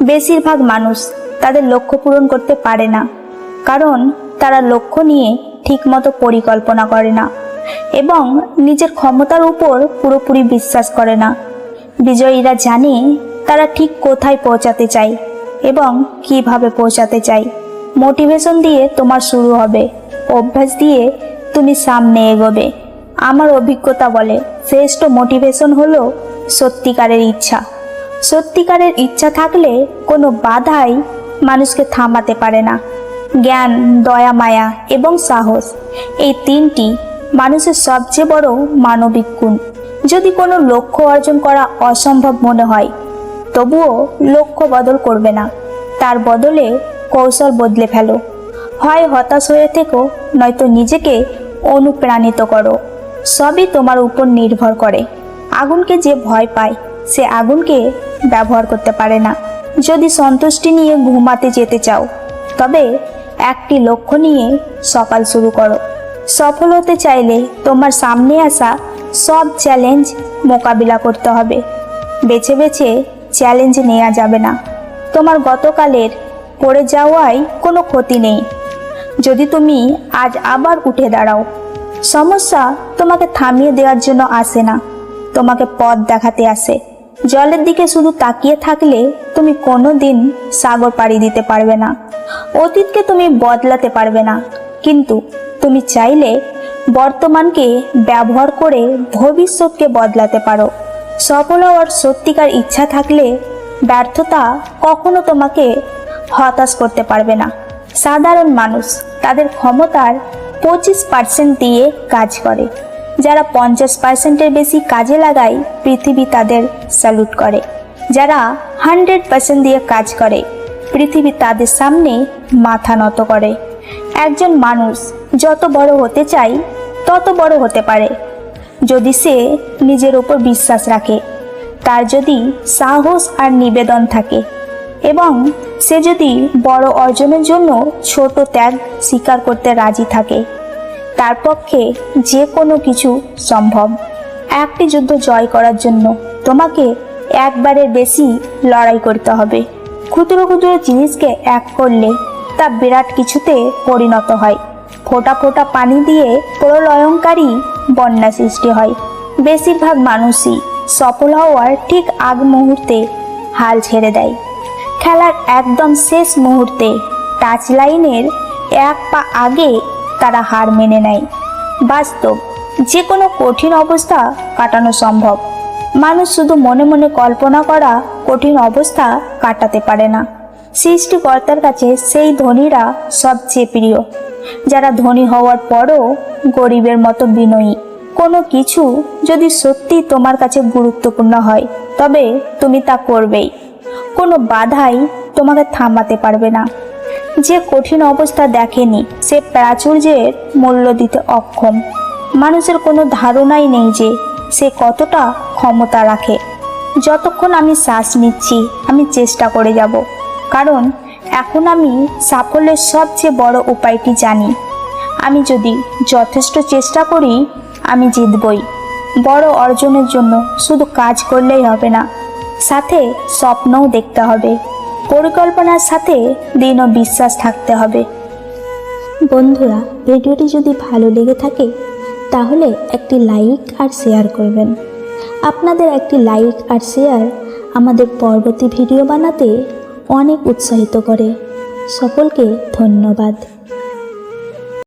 বেশিরভাগ মানুষ তাদের লক্ষ্য পূরণ করতে পারে না, কারণ তারা লক্ষ্য নিয়ে ঠিকমতো পরিকল্পনা করে না এবং নিজের ক্ষমতার উপর পুরোপুরি বিশ্বাস করে না। বিজয়ীরা জানে তারা ঠিক কোথায় পৌঁছাতে চায় এবং কিভাবে পৌঁছাতে চায়। মোটিভেশন দিয়ে তোমার শুরু হবে, অভ্যাস দিয়ে তুমি সামনে এগোবে। আমার অভিজ্ঞতা বলে শ্রেষ্ঠ মোটিভেশন হলো সত্যিকারের ইচ্ছা। সত্যিকারের ইচ্ছা থাকলে কোনো বাধাই মানুষকে থামাতে পারে না। জ্ঞান, দয়া, মায়া এবং সাহস, এই তিনটি মানুষের সবচেয়ে বড় মানবিক গুণ। যদি কোনো লক্ষ্য অর্জন করা অসম্ভব মনে হয়, তবুও লক্ষ্য বদল করবে না, তার বদলে কৌশল বদলে ফেলো। হয় হতাশ হয়ে থেকো, নয়তো নিজেকে অনুপ্রাণিত করো। সবই তোমার উপর নির্ভর করে। আগুনকে যে ভয় পায় সে আগুনকে ব্যবহার করতে পারে না। যদি সন্তুষ্টি নিয়ে ঘুমাতে যেতে চাও, তবে একটি লক্ষ্য নিয়ে সকাল শুরু করো। সফল হতে চাইলে তোমার সামনে আসা সব চ্যালেঞ্জ মোকাবিলা করতে হবে। বেছে বেছে চ্যালেঞ্জ নেওয়া যাবে না। তোমার গতকালের পড়ে যাওয়ায় কোনো ক্ষতি নেই যদি তুমি আজ আবার উঠে দাঁড়াও। সমস্যা তোমাকে থামিয়ে দেওয়ার জন্য আসে না, তোমাকে পথ দেখাতে আসে। জলের দিকে শুধু তাকিয়ে থাকলে তুমি কোনো দিন সাগর পাড়ি দিতে পারবে না। অতীতকে তুমি বদলাতে পারবে না, কিন্তু তুমি চাইলে বর্তমানকে ব্যবহার করে ভবিষ্যৎকে বদলাতে পারো। সফল হওয়ার সত্যিকার ইচ্ছা থাকলে ব্যর্থতা কখনো তোমাকে হতাশ করতে পারবে না। সাধারণ মানুষ তাদের ক্ষমতার 25% দিয়ে কাজ করে। যারা 50%-এর বেশি কাজে লাগায়, পৃথিবী তাদের স্যালুট করে। যারা 100% দিয়ে কাজ করে, পৃথিবী তাদের সামনে মাথা নত করে। একজন মানুষ যত বড় হতে চায় তত বড় হতে পারে যদি সে নিজের উপর বিশ্বাস রাখে, তার যদি সাহস আর নিবেদন থাকে এবং সে যদি বড় অর্জনের জন্য ছোট ত্যাগ স্বীকার করতে রাজি থাকে। তার পক্ষে যে কোনো কিছু সম্ভব। একটি যুদ্ধ জয় করার জন্য তোমাকে একবারের বেশি লড়াই করতে হবে। ক্ষুদ্র ক্ষুদ্র জিনিসকে এক করলে তা বিরাট কিছুতে পরিণত হয়। ফোঁটা ফোঁটা পানি দিয়ে প্রলয়ঙ্কারী বন্যা সৃষ্টি হয়। বেশিরভাগ মানুষই সফল হওয়ার ঠিক আগ মুহূর্তে হাল ছেড়ে দেয়। খেলার একদম শেষ মুহূর্তে টাচ লাইনের এক পা আগে তারা হার মেনে নেয়। বাস্তব, যে কোনো কঠিন অবস্থা কাটানো সম্ভব। মানুষ শুধু মনে মনে কল্পনা করা কঠিন অবস্থা কাটাতে পারে না। সৃষ্টিকর্তার কাছে সেই ধনীরা সবচেয়ে প্রিয়, যারা ধনী হওয়ার পরও গরিবের মতো বিনয়ী। কোনো কিছু যদি সত্যি তোমার কাছে গুরুত্বপূর্ণ হয়, তবে তুমি তা করবেই। কোনো বাধাই তোমাকে থামাতে পারবে না। যে কঠিন অবস্থা দেখেনি সে প্রাচুর্যের মূল্য দিতে অক্ষম। মানুষের কোনো ধারণাই নেই যে সে কতটা ক্ষমতা রাখে। যতক্ষণ আমি শ্বাস নিচ্ছি আমি চেষ্টা করে যাব, কারণ এখন আমি সাফল্যের সবচেয়ে বড় উপায়টি জানি। আমি যদি যথেষ্ট চেষ্টা করি আমি জিতবই। বড় অর্জনের জন্য শুধু কাজ করলেই হবে না, সাথে স্বপ্নও দেখতে হবে। পরিকল্পনার সাথে দৃঢ় বিশ্বাস থাকতে হবে। বন্ধুরা, ভিডিওটি যদি ভালো লেগে থাকে তাহলে একটি লাইক আর শেয়ার করবেন। আপনাদের একটি লাইক আর শেয়ার আমাদের পরবর্তী ভিডিও বানাতে অনেক উৎসাহিত করে। সকলকে ধন্যবাদ।